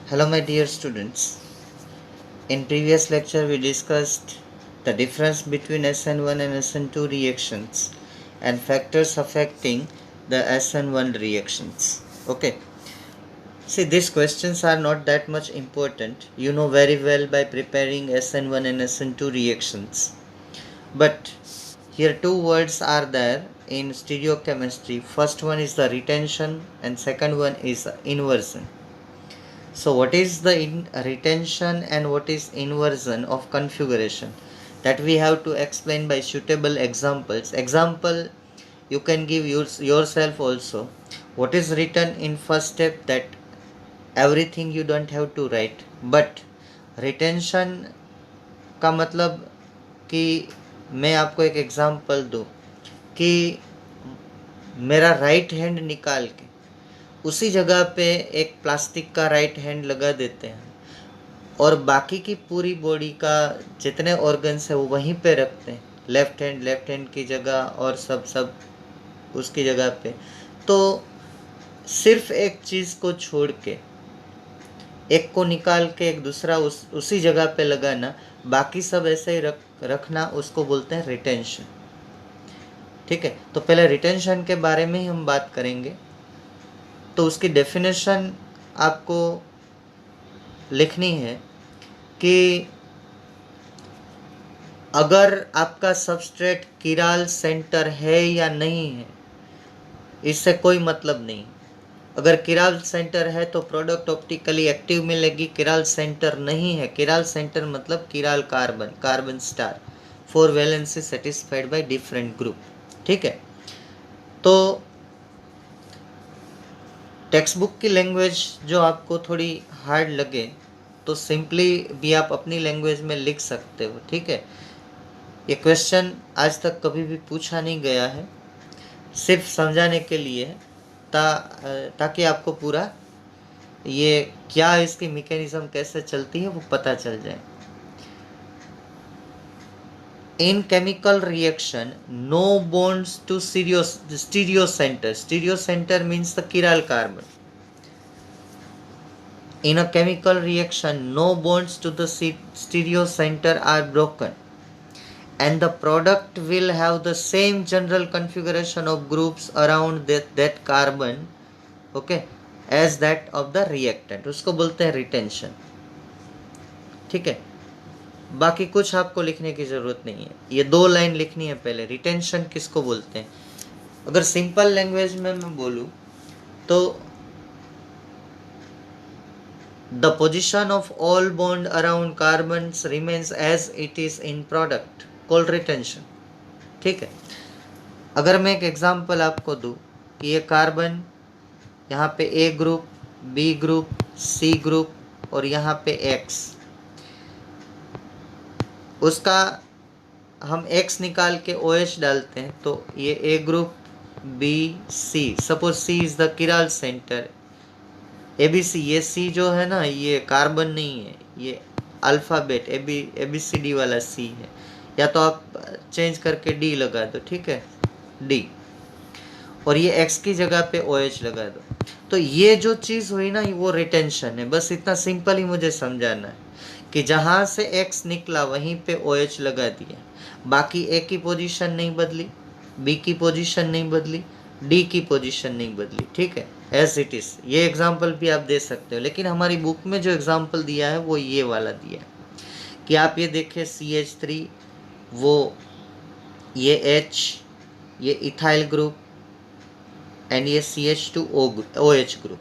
Hello my dear students. In previous lecture we discussed the difference between SN1 and SN2 reactions and factors affecting the SN1 reactions. Okay. See, these questions are not that much important. You know very well by preparing SN1 and SN2 reactions. But here two words are there in stereochemistry. First one is the retention and second one is inversion. So what is the retention and what is inversion of configuration? That we have to explain by suitable examples. Example you can give yourself also. What is written in first step, that everything you don't have to write. But retention का मतलब कि मैं आपको एक example दूं कि मेरा right hand निकाल के उसी जगह पे एक प्लास्टिक का राइट हैंड लगा देते हैं और बाकी की पूरी बॉडी का जितने ऑर्गन्स है वो वहीं पे रखते हैं, लेफ्ट हैंड की जगह और सब उसकी जगह पे। तो सिर्फ एक चीज़ को छोड़ के, एक को निकाल के एक दूसरा उसी जगह पे लगाना, बाकी सब ऐसे ही रखना, उसको बोलते हैं रिटेंशन। ठीक है, तो पहले रिटेंशन के बारे में ही हम बात करेंगे। तो उसकी डेफिनेशन आपको लिखनी है कि अगर आपका सबस्ट्रेट किराल सेंटर है या नहीं है, इससे कोई मतलब नहीं। अगर किराल सेंटर है तो प्रोडक्ट ऑप्टिकली एक्टिव मिलेगी, किराल सेंटर नहीं है, किराल सेंटर मतलब chiral carbon, carbon star, 4 valency satisfied by different group. ठीक है, तो टेक्स्ट बुक की लैंग्वेज जो आपको थोड़ी हार्ड लगे तो सिंपली भी आप अपनी लैंग्वेज में लिख सकते हो। ठीक है, ये क्वेश्चन आज तक कभी भी पूछा नहीं गया है, सिर्फ समझाने के लिए है ताकि आपको पूरा ये क्या इसकी मैकेनिज्म कैसे चलती है वो पता चल जाए। In chemical reaction, no bonds to stereo center. Stereo center means the chiral carbon. In a chemical reaction, no bonds to the stereo center are broken, and the product will have the same general configuration of groups around that carbon, okay, as that of the reactant. उसको बोलते हैं retention. ठीक है, बाकी कुछ आपको लिखने की ज़रूरत नहीं है, ये 2 लाइन लिखनी है पहले। रिटेंशन किसको बोलते हैं? अगर सिंपल लैंग्वेज में मैं बोलूँ तो the position of all bond around carbons remains as it is in product, called retention. ठीक है, अगर मैं एक एग्जांपल आपको दूँ कि ये कार्बन यहाँ पे A group, B group, C group और यहाँ पे एक्स, उसका हम X निकाल के OH डालते हैं तो ये A group, B, C, suppose C is the chiral centre, ABC, ये C जो है ना ये कार्बन नहीं है, ये अल्फ़ाबेट ABCD वाला C है, या तो आप चेंज करके D लगा दो। ठीक है, D, और ये X की जगह पे OH लगा दो। तो ये जो चीज़ हुई ना वो रिटेंशन है। बस इतना सिंपल ही मुझे समझाना है कि जहाँ से X निकला वहीं पे OH लगा दिया, बाकी A की पोजीशन नहीं बदली, B की पोजीशन नहीं बदली, D की पोजीशन नहीं बदली। ठीक है, एज इट इज़। ये एग्जाम्पल भी आप दे सकते हो, लेकिन हमारी बुक में जो एग्जाम्पल दिया है वो ये वाला दिया है कि आप ये देखें CH3, वो ये H, ये इथाइल ग्रुप एंड ये CH2OH ग्रुप।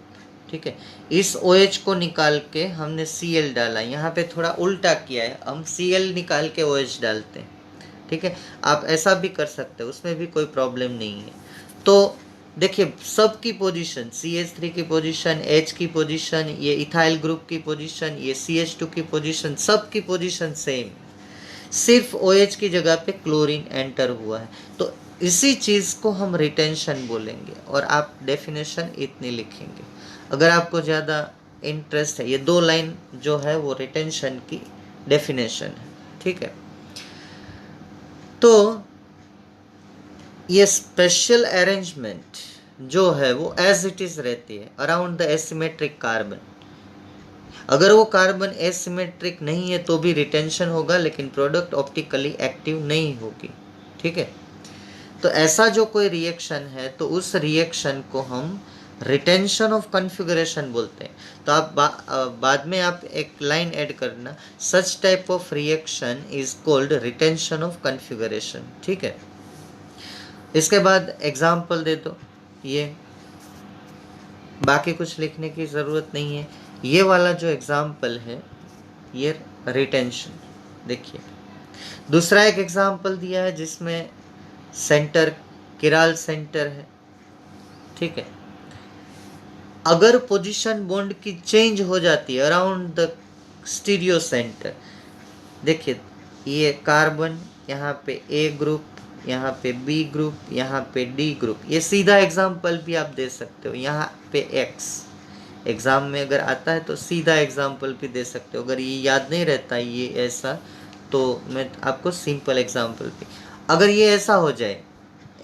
ठीक है, इस OH को निकाल के हमने Cl डाला, यहाँ पे थोड़ा उल्टा किया है, हम Cl निकाल के OH डालते हैं। ठीक है, आप ऐसा भी कर सकते हो, उसमें भी कोई प्रॉब्लम नहीं है। तो देखिए सब की पोजीशन, CH3 की पोजीशन, H की पोजीशन, ये इथाइल ग्रुप की पोजीशन, ये CH2 की पोजीशन, सब की पोजीशन सेम, सिर्फ OH की जगह पे क्लोरीन एंटर हुआ है। तो इसी चीज़ को हम रिटेंशन बोलेंगे और आप डेफिनेशन इतनी लिखेंगे। अगर आपको ज़्यादा इंटरेस्ट है, ये 2 लाइन जो है वो रिटेंशन की डेफिनेशन है। ठीक है, तो ये स्पेशल अरेंजमेंट जो है वो एज इट इज़ रहती है अराउंड द एसिमेट्रिक कार्बन। अगर वो कार्बन एसिमेट्रिक नहीं है तो भी रिटेंशन होगा, लेकिन प्रोडक्ट ऑप्टिकली एक्टिव नहीं होगी। ठीक है, तो ऐसा जो कोई रिएक्शन है तो उस रिएक्शन को हम रिटेंशन ऑफ कॉन्फ़िगरेशन बोलते हैं। तो आप बाद में आप एक लाइन ऐड करना, such type of reaction is called retention of configuration. ठीक है, इसके बाद एग्जाम्पल दे दो, ये बाकी कुछ लिखने की ज़रूरत नहीं है। ये वाला जो एग्जाम्पल है ये रिटेंशन। देखिए दूसरा एक एग्जाम्पल दिया है जिसमें सेंटर किराल सेंटर है। ठीक है, अगर पोजीशन बॉन्ड की चेंज हो जाती है अराउंड द स्टीरियो सेंटर, देखिए ये कार्बन, यहाँ पे ए ग्रुप, यहाँ पे बी ग्रुप, यहाँ पे डी ग्रुप, ये सीधा एग्जाम्पल भी आप दे सकते हो। यहाँ पे एक्स एग्जाम में अगर आता है तो सीधा एग्जाम्पल भी दे सकते हो। अगर ये याद नहीं रहता ये ऐसा, तो मैं आपको सिंपल एग्जाम्पल भी, अगर ये ऐसा हो जाए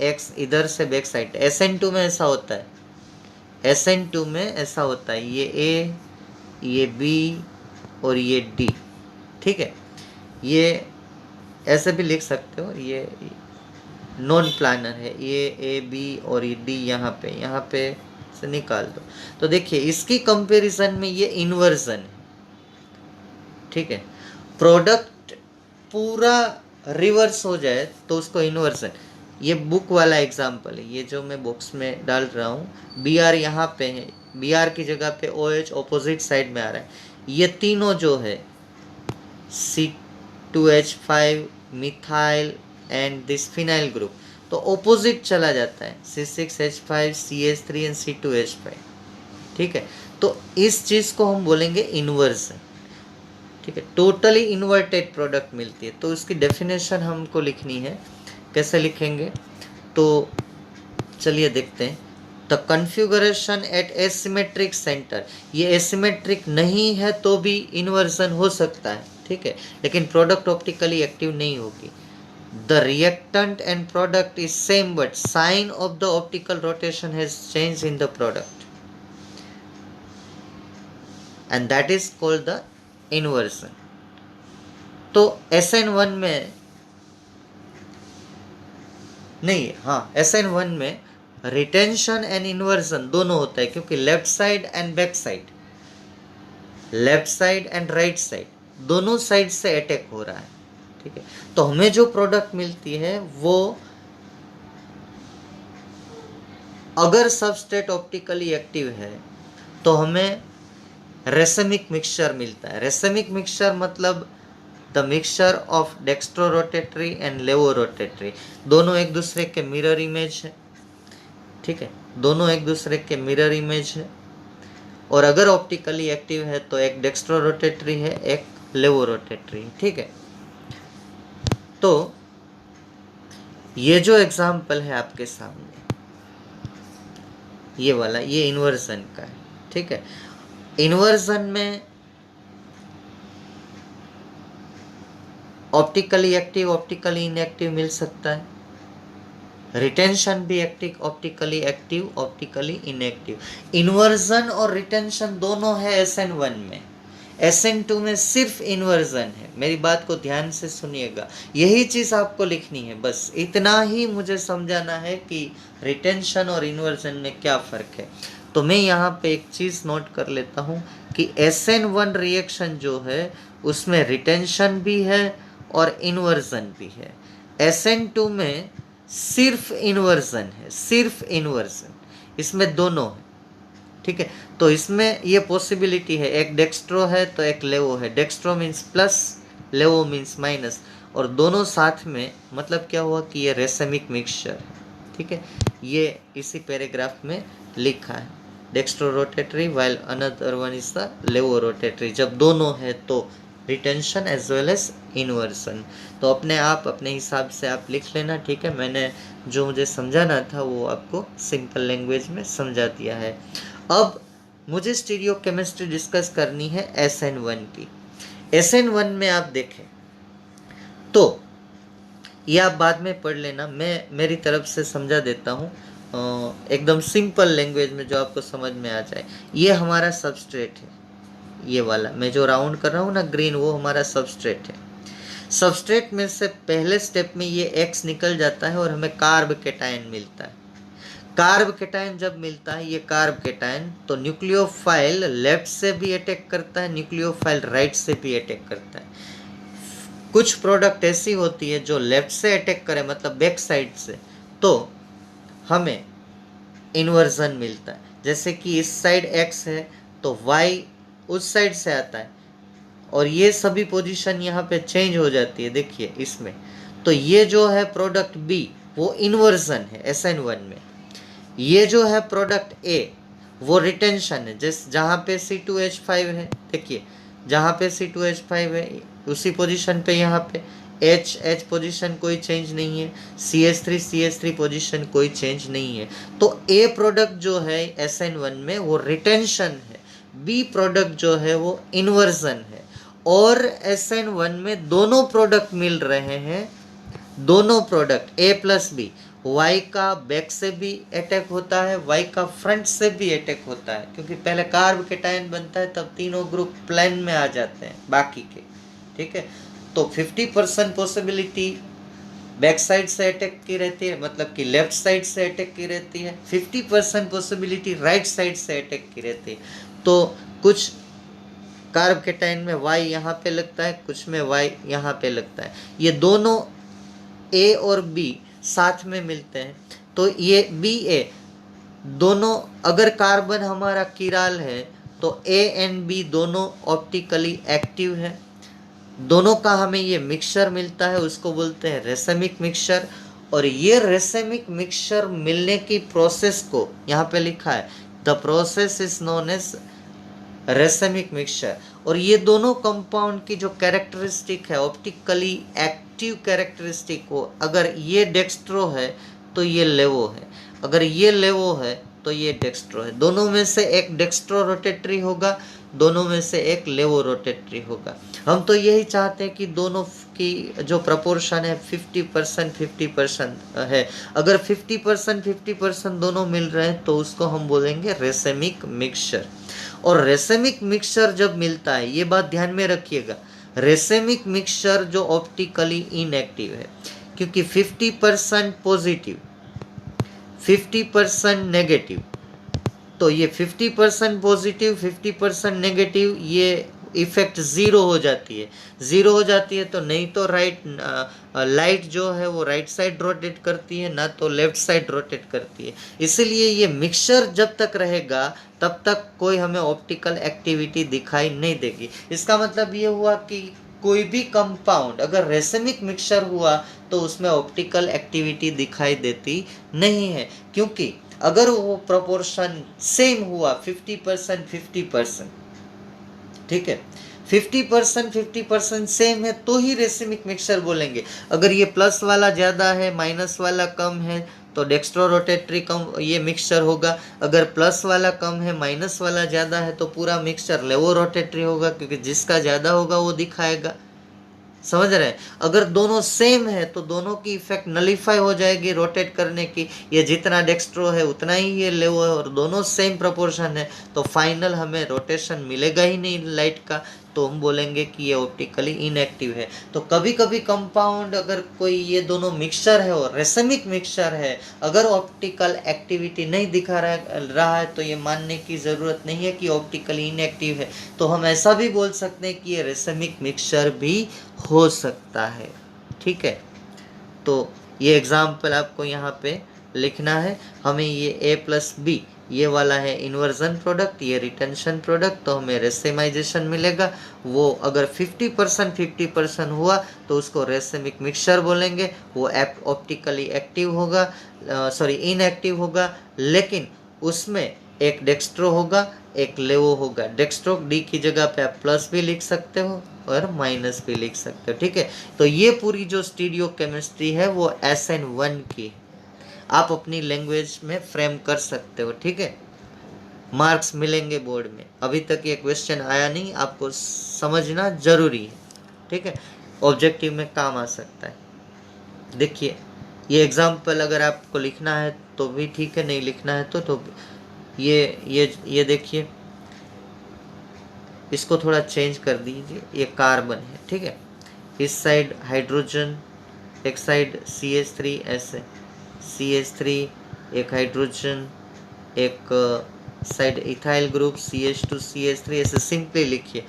एक्स इधर से बैक साइड, SN2 में ऐसा होता है, SN2 में ऐसा होता है, ये ए, ये बी और ये डी। ठीक है, ये ऐसे भी लिख सकते हो, ये नॉन प्लानर है, ये ए बी और ये डी यहाँ पे से निकाल दो। तो देखिए इसकी कंपैरिजन में ये इन्वर्जन है। ठीक है, प्रोडक्ट पूरा रिवर्स हो जाए तो उसको इन्वर्जन। ये बुक वाला एग्जाम्पल है, ये जो मैं बॉक्स में डाल रहा हूँ, बी आर यहाँ पे है, बी आर की जगह पे OH ऑपोजिट साइड में आ रहा है। ये तीनों जो है C2H5 methyl and this phenyl group, तो ऑपोजिट चला जाता है, C6H5 CH3 एंड C2H5। ठीक है, तो इस चीज़ को हम बोलेंगे इन्वर्जन। ठीक है, टोटली इन्वर्टेड प्रोडक्ट मिलती है। तो इसकी डेफिनेशन हमको लिखनी है, कैसे लिखेंगे तो चलिए देखते हैं। The configuration at asymmetric center, ये एसिमेट्रिक नहीं है तो भी इन्वर्जन हो सकता है। ठीक है, लेकिन प्रोडक्ट ऑप्टिकली एक्टिव नहीं होगी। The reactant and product is same but sign of the optical rotation has change in the product and that is called the inversion. तो SN1 में नहीं, हाँ SN1 में रिटेंशन एंड इन्वर्जन दोनों होता है, क्योंकि left side and back side, left side and right side, दोनों साइड से अटैक हो रहा है। ठीक है, तो हमें जो प्रोडक्ट मिलती है वो, अगर सबस्ट्रेट ऑप्टिकली एक्टिव है तो हमें रेसेमिक मिक्सचर मिलता है। रेसेमिक मिक्सचर मतलब the mixture of dextro rotatory and levo rotatory, दोनों एक दूसरे के मिरर इमेज है। ठीक है, दोनों एक दूसरे के मिरर इमेज है, और अगर ऑप्टिकली एक्टिव है तो एक डेक्स्ट्रो रोटेटरी है, एक लेवो रोटेटरी है। ठीक है, तो ये जो एग्जाम्पल है आपके सामने, ये वाला, ये इन्वर्जन का है। ठीक है, इन्वर्जन में ऑप्टिकली एक्टिव ऑप्टिकली इनएक्टिव मिल सकता है, रिटेंशन भी एक्टिव ऑप्टिकली इनएक्टिव। इन्वर्जन और रिटेंशन दोनों है SN1 में, SN2 में सिर्फ इन्वर्जन है। मेरी बात को ध्यान से सुनिएगा, यही चीज़ आपको लिखनी है, बस इतना ही मुझे समझाना है कि रिटेंशन और इन्वर्जन में क्या फ़र्क है। तो मैं यहाँ पे एक चीज़ नोट कर लेता हूँ कि SN1 रिएक्शन जो है उसमें रिटेंशन भी है और इन्वर्जन भी है। SN2 में सिर्फ इन्वर्जन है, सिर्फ इन्वर्जन, इसमें दोनों है। ठीक है, तो इसमें ये पॉसिबिलिटी है, एक डेक्स्ट्रो है तो एक लेवो है, डेक्स्ट्रो मीन्स प्लस, लेवो मीन्स माइनस, और दोनों साथ में, मतलब क्या हुआ कि ये रेसेमिक मिक्सचर है। ठीक है, ये इसी पैराग्राफ में लिखा है, dextro rotatory while another one is the levo rotatory. जब दोनों है तो retention as well as inversion. तो अपने आप अपने हिसाब से आप लिख लेना। ठीक है, मैंने जो मुझे समझाना था वो आपको सिंपल लैंग्वेज में समझा दिया है। अब मुझे स्टीरियो केमिस्ट्री डिस्कस करनी है SN1 की। SN1 में आप देखें तो ये आप बाद में पढ़ लेना, मैं मेरी तरफ से समझा देता हूँ एकदम सिंपल लैंग्वेज में जो आपको समझ में आ जाए। ये हमारा सबस्ट्रेट है, ये वाला मैं जो राउंड कर रहा हूँ ना ग्रीन, वो हमारा सबस्ट्रेट है। सबस्ट्रेट में से पहले स्टेप में ये X निकल जाता है और हमें कार्ब केटायन मिलता है। कार्ब केटायन जब मिलता है, ये कार्ब केटायन, तो न्यूक्लियोफाइल लेफ्ट से भी अटैक करता है, न्यूक्लियोफाइल राइट से भी अटैक करता है। कुछ प्रोडक्ट ऐसी होती है जो लेफ्ट से अटैक करे, मतलब बैक साइड से, तो हमें इन्वर्जन मिलता है। जैसे कि इस साइड X है तो Y उस साइड से आता है, और ये सभी पोजीशन यहाँ पे चेंज हो जाती है, देखिए इसमें। तो ये जो है प्रोडक्ट B वो इन्वर्जन है SN1 में। ये जो है प्रोडक्ट A वो रिटेंशन है, जहाँ पे C2H5 है, देखिए जहाँ पे C2H5 है उसी पोजीशन पे यहाँ पे H पोजीशन कोई चेंज नहीं है, CH3 पोजीशन कोई चेंज नहीं है। तो A प्रोडक्ट जो है SN1 में वो रिटेंशन है, B प्रोडक्ट जो है वो इन्वर्जन है। और SN1 में दोनों प्रोडक्ट मिल रहे हैं, दोनों product A plus B, Y का बैक से भी अटैक होता है, Y का फ्रंट से भी अटैक होता है, क्योंकि पहले कार्ब केटायन बनता है तब तीनों ग्रुप प्लेन में आ जाते हैं बाकी के, ठीक है। तो 50% पॉसिबिलिटी बैक साइड से अटैक की रहती है, मतलब कि लेफ्ट साइड से अटैक की रहती है, 50% पॉसिबिलिटी राइट साइड से अटैक की रहती है। तो कुछ कार्ब केटायन में Y यहाँ पे लगता है, कुछ में Y यहाँ पे लगता है। ये दोनों A और B साथ में मिलते हैं, तो ये BA दोनों, अगर कार्बन हमारा किराल है तो A एंड B दोनों ऑप्टिकली एक्टिव है, दोनों का हमें ये मिक्सचर मिलता है, उसको बोलते हैं रेसेमिक मिक्सचर। और ये रेसेमिक मिक्सचर मिलने की प्रोसेस को यहाँ पे लिखा है, the process is known as racemic mixture. और ये दोनों कंपाउंड की जो कैरेक्टरिस्टिक है, ऑप्टिकली एक्टिव कैरेक्टरिस्टिक हो, अगर ये डेक्स्ट्रो है तो ये लेवो है, अगर ये लेवो है तो ये डेक्स्ट्रो है। दोनों में से एक डेक्स्ट्रो रोटेटरी होगा, दोनों में से एक लेवो रोटेटरी होगा। हम तो यही चाहते हैं कि दोनों की जो प्रपोर्शन है 50% 50% है। अगर 50% 50% दोनों मिल रहे हैं तो उसको हम बोलेंगे रेसेमिक मिक्सचर। और रेसेमिक मिक्सचर जब मिलता है, ये बात ध्यान में रखिएगा, रेसेमिक मिक्सचर जो ऑप्टिकली इनएक्टिव है, क्योंकि 50% पॉजिटिव 50% नेगेटिव, तो ये 50% पॉजिटिव 50% नेगेटिव, ये इफेक्ट ज़ीरो हो जाती है। ज़ीरो हो जाती है तो नहीं तो लाइट जो है वो राइट साइड रोटेट करती है, ना तो लेफ्ट साइड रोटेट करती है। इसीलिए ये मिक्सचर जब तक रहेगा तब तक कोई हमें ऑप्टिकल एक्टिविटी दिखाई नहीं देगी। इसका मतलब ये हुआ कि कोई भी कंपाउंड अगर रेसेमिक मिक्सचर हुआ तो उसमें ऑप्टिकल एक्टिविटी दिखाई देती नहीं है, क्योंकि अगर वो प्रोपोर्शन सेम हुआ 50% 50%, ठीक है, 50% 50% सेम है तो ही रेसिमिक मिक्सचर बोलेंगे। अगर ये प्लस वाला ज़्यादा है माइनस वाला कम है तो डेक्स्ट्रो रोटेटरी कम ये मिक्सचर होगा। अगर प्लस वाला कम है माइनस वाला ज़्यादा है तो पूरा मिक्सचर लेवो रोटेटरी होगा, क्योंकि जिसका ज़्यादा होगा वो दिखाएगा। समझ रहे हैं? अगर दोनों सेम है तो दोनों की इफेक्ट नलीफाई हो जाएगी रोटेट करने की, ये जितना डेक्स्ट्रो है उतना ही ये लेवो है, और दोनों सेम प्रोपोर्शन है तो फाइनल हमें रोटेशन मिलेगा ही नहीं लाइट का, तो हम बोलेंगे कि ये ऑप्टिकली इनएक्टिव है। तो कभी कभी कंपाउंड अगर कोई ये दोनों मिक्सचर है और रेसेमिक मिक्सचर है, अगर ऑप्टिकल एक्टिविटी नहीं दिखा रहा है तो ये मानने की ज़रूरत नहीं है कि ऑप्टिकली इनएक्टिव है, तो हम ऐसा भी बोल सकते हैं कि ये रेसेमिक मिक्सचर भी हो सकता है। ठीक है, तो ये एग्जाम्पल आपको यहाँ पे लिखना है। हमें ये A प्लस B ये वाला है इन्वर्जन प्रोडक्ट, ये रिटेंशन प्रोडक्ट, तो हमें रेसेमाइजेशन मिलेगा। वो अगर 50% 50% हुआ तो उसको रेसेमिक मिक्सचर बोलेंगे। वो ऑप्टिकली एक्टिव होगा, सॉरी इनएक्टिव होगा, लेकिन उसमें एक डेक्स्ट्रो होगा एक लेवो होगा। डेक्स्ट्रो डी की जगह पे आप प्लस भी लिख सकते हो और माइनस भी लिख सकते हो। ठीक है, तो ये पूरी जो स्टीरियो केमिस्ट्री है वो SN1 की आप अपनी लैंग्वेज में फ्रेम कर सकते हो। ठीक है, मार्क्स मिलेंगे बोर्ड में। अभी तक ये क्वेश्चन आया नहीं, आपको समझना जरूरी है। ठीक है, ऑब्जेक्टिव में काम आ सकता है। देखिए ये एग्जाम्पल अगर आपको लिखना है तो भी ठीक है, नहीं लिखना है तो ये देखिए इसको थोड़ा चेंज कर दीजिए, ये कार्बन है, ठीक है। इस साइड हाइड्रोजन, एक साइड CH3 ऐसे, CH3 एक हाइड्रोजन, एक साइड इथाइल ग्रुप CH2CH3 ऐसे सिंपली लिखिए।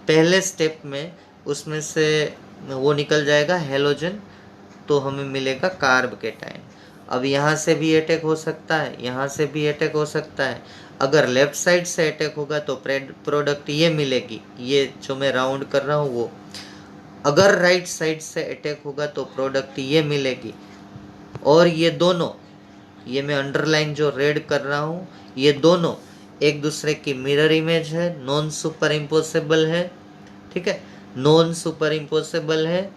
पहले स्टेप में उसमें से वो निकल जाएगा हेलोजन, तो हमें मिलेगा कार्ब केटायन। अब यहाँ से भी अटैक हो सकता है, यहाँ से भी अटैक हो सकता है। अगर लेफ्ट साइड से अटैक होगा तो प्रोडक्ट ये मिलेगी, ये जो मैं राउंड कर रहा हूँ वो। अगर राइट साइड से अटैक होगा तो प्रोडक्ट ये मिलेगी। और ये दोनों, ये मैं अंडरलाइन जो रेड कर रहा हूँ, ये दोनों एक दूसरे की मिरर इमेज है, नॉन सुपर इम्पोसिबल है, ठीक है, नॉन सुपर इम्पोसिबल है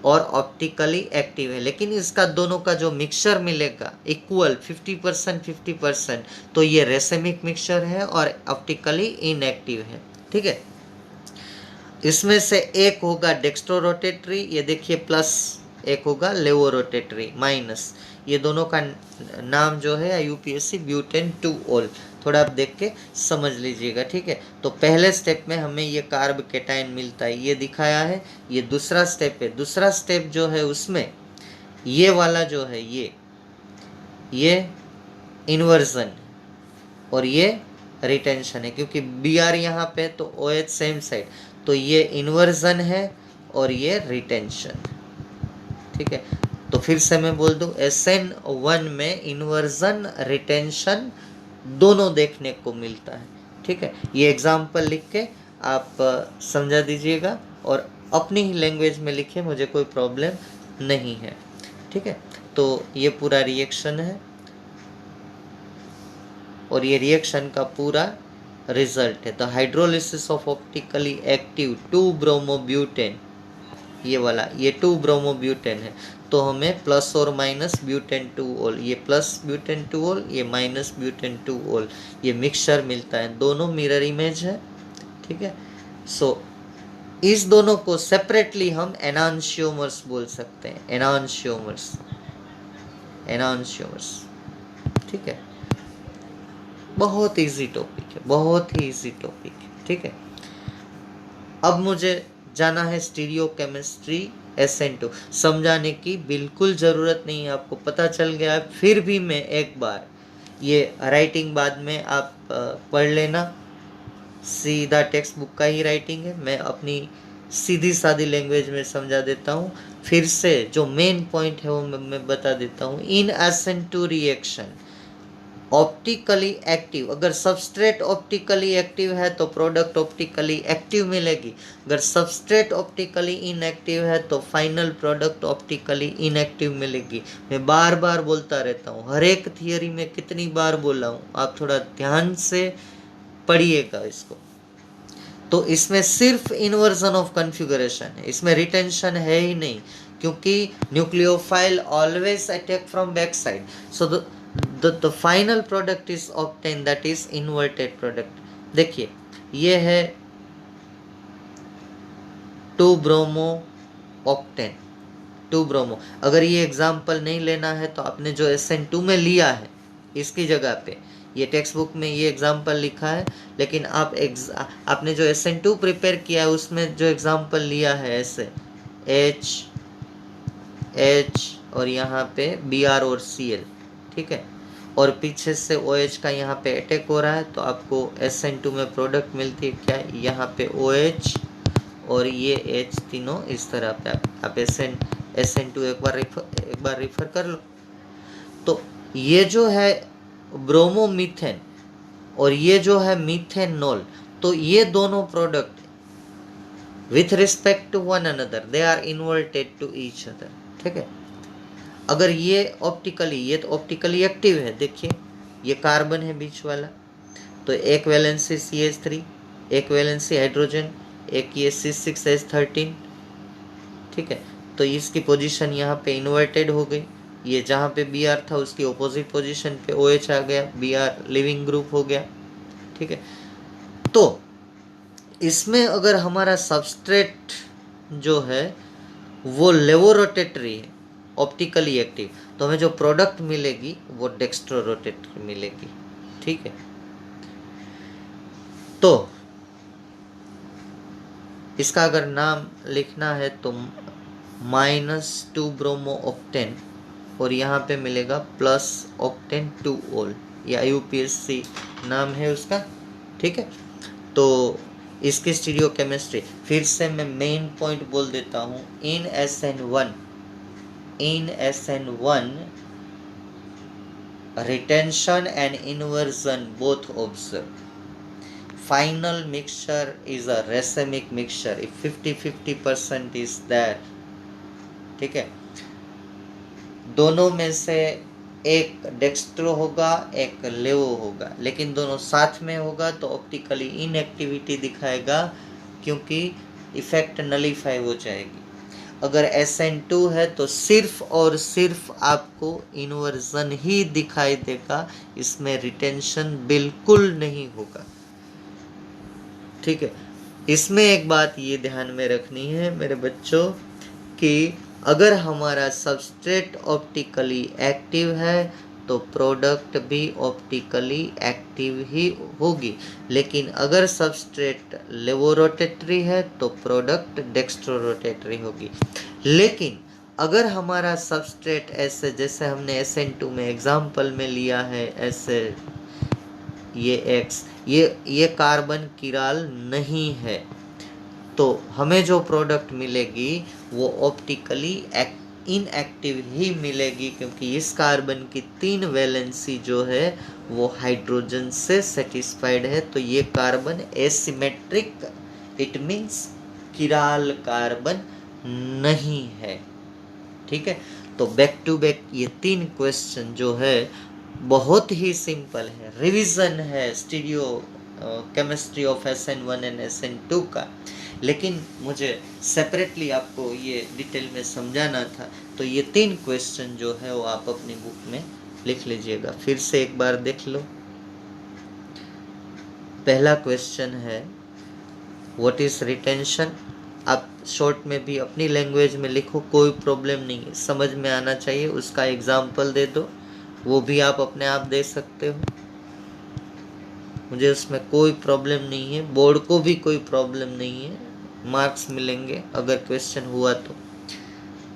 और ऑप्टिकली एक्टिव है। लेकिन इसका दोनों का जो मिक्सचर मिलेगा इक्वल 50% 50%, तो ये रेसेमिक मिक्सचर है और ऑप्टिकली इनएक्टिव है, ठीक है। इसमें से एक होगा डेक्स्ट्रोरोटेटरी, ये देखिए प्लस, एक होगा लेवोरोटेटरी माइनस। ये दोनों का नाम जो है यूपीएससी ब्यूटेन 2-ऑल, थोड़ा आप देख के समझ लीजिएगा, ठीक है। तो पहले स्टेप में हमें ये कार्ब केटायन मिलता है, ये दिखाया है। ये दूसरा स्टेप है, दूसरा स्टेप जो है उसमें ये वाला जो है ये इन्वर्जन और ये रिटेंशन है, क्योंकि Br यहाँ पे तो OH सेम साइड, तो ये इन्वर्जन है और ये रिटेंशन, ठीक है। तो फिर से मैं बोल दूं, SN1 में इन्वर्जन रिटेंशन दोनों देखने को मिलता है, ठीक है। ये एग्जाम्पल लिख के आप समझा दीजिएगा और अपनी ही लैंग्वेज में लिखे, मुझे कोई प्रॉब्लम नहीं है, ठीक है। तो ये पूरा रिएक्शन है और ये रिएक्शन का पूरा रिजल्ट है। The hydrolysis of optically active two bromobutane, ये वाला, ये 2-ब्रोमोब्यूटेन है, तो हमें प्लस और माइनस ब्यूटेन 2-ऑल, ये प्लस ब्यूटेन 2-ऑल, ये माइनस ब्यूटेन 2-ऑल, ये मिक्सचर मिलता है। दोनों मिरर इमेज है, ठीक है। सो इस दोनों को सेपरेटली हम एनांशियोमर्स बोल सकते हैं, एनांशियोमर्स, एनांशियोमर्स, ठीक है। बहुत इजी टॉपिक है, बहुत ही इजी टॉपिक है, ठीक है। अब मुझे जाना है स्टीरियो केमिस्ट्री SN2। समझाने की बिल्कुल ज़रूरत नहीं है, आपको पता चल गया है। फिर भी मैं एक बार, ये राइटिंग बाद में आप पढ़ लेना, सीधा टेक्स्ट बुक का ही राइटिंग है, मैं अपनी सीधी सादी लैंग्वेज में समझा देता हूँ। फिर से जो मेन पॉइंट है वो मैं बता देता हूँ। इन SN2 रिएक्शन ऑप्टिकली एक्टिव, अगर सबस्ट्रेट ऑप्टिकली एक्टिव है तो प्रोडक्ट ऑप्टिकली एक्टिव मिलेगी। अगर सबस्ट्रेट ऑप्टिकली इनएक्टिव है तो फाइनल प्रोडक्ट ऑप्टिकली इनएक्टिव मिलेगी। मैं बार बार बोलता रहता हूँ, हर एक थियरी में कितनी बार बोला हूँ, आप थोड़ा ध्यान से पढ़िएगा इसको। तो इसमें सिर्फ इन्वर्जन ऑफ कॉन्फ़िगरेशन है, इसमें रिटेंशन है ही नहीं, क्योंकि nucleophile always attack from back side. So the final product is obtained, that is inverted product। देखिए ये है 2-ब्रोमो ऑक्टेन, 2-ब्रोमो। अगर ये एग्जाम्पल नहीं लेना है तो आपने जो SN2 में लिया है इसकी जगह पे, ये टेक्स्ट बुक में ये एग्जाम्पल लिखा है, लेकिन आपने जो SN2 प्रिपेयर किया है उसमें जो एग्जाम्पल लिया है ऐसे H और यहाँ पे Br और Cl, ठीक है, और पीछे से OH का यहाँ पे अटैक हो रहा है, तो आपको SN2 में प्रोडक्ट मिलती है क्या, यहाँ पे OH और ये H, तीनों इस तरह पे आप SN2 एक बार रिफर कर लो। तो ये जो है ब्रोमोमीथेन और ये जो है मीथेनॉल, तो ये दोनों product with respect to one another they are inverted to each other, ठीक है। अगर ये ऑप्टिकली, ये तो ऑप्टिकली एक्टिव है, देखिए ये कार्बन है बीच वाला, तो एक वैलेंसी CH3, एक वैलेंसी हाइड्रोजन, एक ये C6H13, ठीक है। तो इसकी पोजीशन यहाँ पे इन्वर्टेड हो गई, ये जहाँ पे Br था उसकी ऑपोजिट पोजीशन पे OH आ गया, Br लिविंग ग्रुप हो गया, ठीक है। तो इसमें अगर हमारा सबस्ट्रेट जो है वो लेवोरोटेटरी है, ऑप्टिकली एक्टिव, तो हमें जो प्रोडक्ट मिलेगी वो डेक्स्ट्रोरोटेटरी मिलेगी, ठीक है। तो इसका अगर नाम लिखना है तो -2 ब्रोमो ऑक्टेन और यहाँ पे मिलेगा प्लस ऑक्टेन 2 ओल, या यूपीएससी नाम है उसका, ठीक है। तो इसकी स्टीरियोकेमिस्ट्री फिर से मैं मेन पॉइंट बोल देता हूँ। इन SN1 retention and inversion both observed. Final mixture is a racemic mixture if 50-50% is there, ठीक है। दोनों में से एक डेक्स्ट्रो होगा, एक लेवो होगा, लेकिन दोनों साथ में होगा तो ऑप्टिकली इनएक्टिविटी दिखाएगा, क्योंकि इफेक्ट नलीफाई हो जाएगी। अगर SN2 है तो सिर्फ और सिर्फ आपको इन्वर्जन ही दिखाई देगा, इसमें रिटेंशन बिल्कुल नहीं होगा, ठीक है। इसमें एक बात ये ध्यान में रखनी है मेरे बच्चों कि अगर हमारा सबस्ट्रेट ऑप्टिकली एक्टिव है तो प्रोडक्ट भी ऑप्टिकली एक्टिव ही होगी, लेकिन अगर सबस्ट्रेट लेवोरोटेटरी है तो प्रोडक्ट डेक्स्ट्रोरोटेटरी होगी। लेकिन अगर हमारा सबस्ट्रेट ऐसे, जैसे हमने SN2 में एग्जाम्पल में लिया है, ऐसे ये X, ये कार्बन किराल नहीं है, तो हमें जो प्रोडक्ट मिलेगी वो ऑप्टिकली इनएक्टिव ही मिलेगी, क्योंकि इस कार्बन की 3 वैलेंसी जो है वो हाइड्रोजन से सेटिस्फाइड है, तो ये carbon asymmetric, it means chiral carbon नहीं है, ठीक है। तो बैक टू बैक ये 3 क्वेश्चन जो है बहुत ही सिंपल है, रिवीजन है stereo chemistry of SN1 and SN2 का, लेकिन मुझे सेपरेटली आपको ये डिटेल में समझाना था, तो ये 3 क्वेश्चन जो है वो आप अपनी बुक में लिख लीजिएगा। फिर से एक बार देख लो। पहला क्वेश्चन है व्हाट इज रिटेंशन। आप शॉर्ट में भी अपनी लैंग्वेज में लिखो, कोई प्रॉब्लम नहीं है, समझ में आना चाहिए। उसका एग्जाम्पल दे दो, वो भी आप अपने आप दे सकते हो, मुझे उसमें कोई प्रॉब्लम नहीं है, बोर्ड को भी कोई प्रॉब्लम नहीं है, मार्क्स मिलेंगे अगर क्वेश्चन हुआ तो।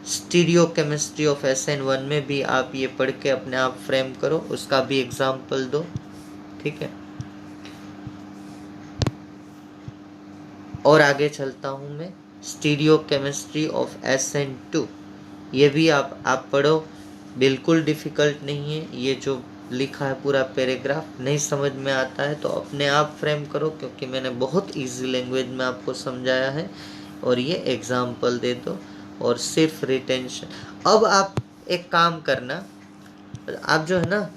स्टीरियो केमिस्ट्री ऑफ SN1 में भी आप ये पढ़ के अपने आप फ्रेम करो, उसका भी एग्जाम्पल दो, ठीक है। और आगे चलता हूँ मैं, स्टीरियो केमिस्ट्री ऑफ SN2, ये भी आप पढ़ो, बिल्कुल डिफ़िकल्ट नहीं है। ये जो लिखा है पूरा पैराग्राफ नहीं समझ में आता है तो अपने आप फ्रेम करो, क्योंकि मैंने बहुत इजी लैंग्वेज में आपको समझाया है, और ये एग्जाम्पल दे दो, और सिर्फ रिटेंशन। अब आप एक काम करना, आप जो है ना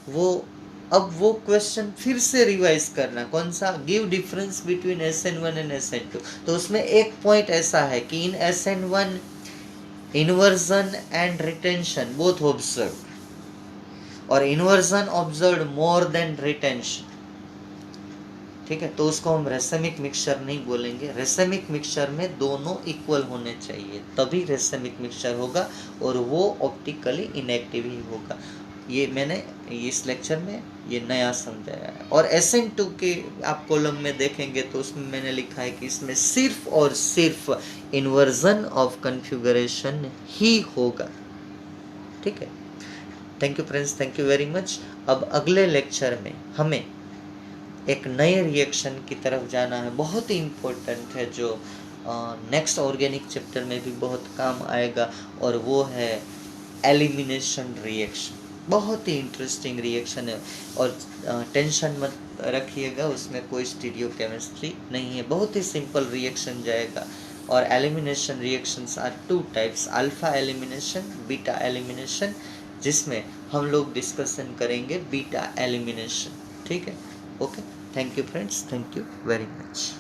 वो क्वेश्चन फिर से रिवाइज करना। कौन सा? Give difference between SN1 and SN2। तो उसमें एक पॉइंट ऐसा है कि इन SN1 inversion and retention both observed, और inversion observed more than retention, ठीक है। तो उसको हम रेसेमिक मिक्सचर नहीं बोलेंगे, रेसेमिक मिक्सचर में दोनों इक्वल होने चाहिए, तभी रेसेमिक मिक्सचर होगा, और वो ऑप्टिकली इनएक्टिव ही होगा। ये मैंने इस लेक्चर में ये नया समझाया है। और SN2 के आप कॉलम में देखेंगे तो उसमें मैंने लिखा है कि इसमें सिर्फ और सिर्फ इन्वर्जन ऑफ कन्फिगरेशन ही होगा, ठीक है। Thank you friends, thank you very much. अब अगले लेक्चर में हमें एक नए रिएक्शन की तरफ जाना है, बहुत ही इम्पोर्टेंट है, जो नेक्स्ट ऑर्गेनिक चैप्टर में भी बहुत काम आएगा, और वो है एलिमिनेशन रिएक्शन। बहुत ही इंटरेस्टिंग रिएक्शन है, और टेंशन मत रखिएगा, उसमें कोई स्टीरियो केमिस्ट्री नहीं है, बहुत ही सिंपल रिएक्शन जाएगा। और elimination reactions are 2 types, alpha elimination, beta elimination, जिसमें हम लोग डिस्कशन करेंगे बीटा एलिमिनेशन, ठीक है। Okay, thank you friends, thank you very much.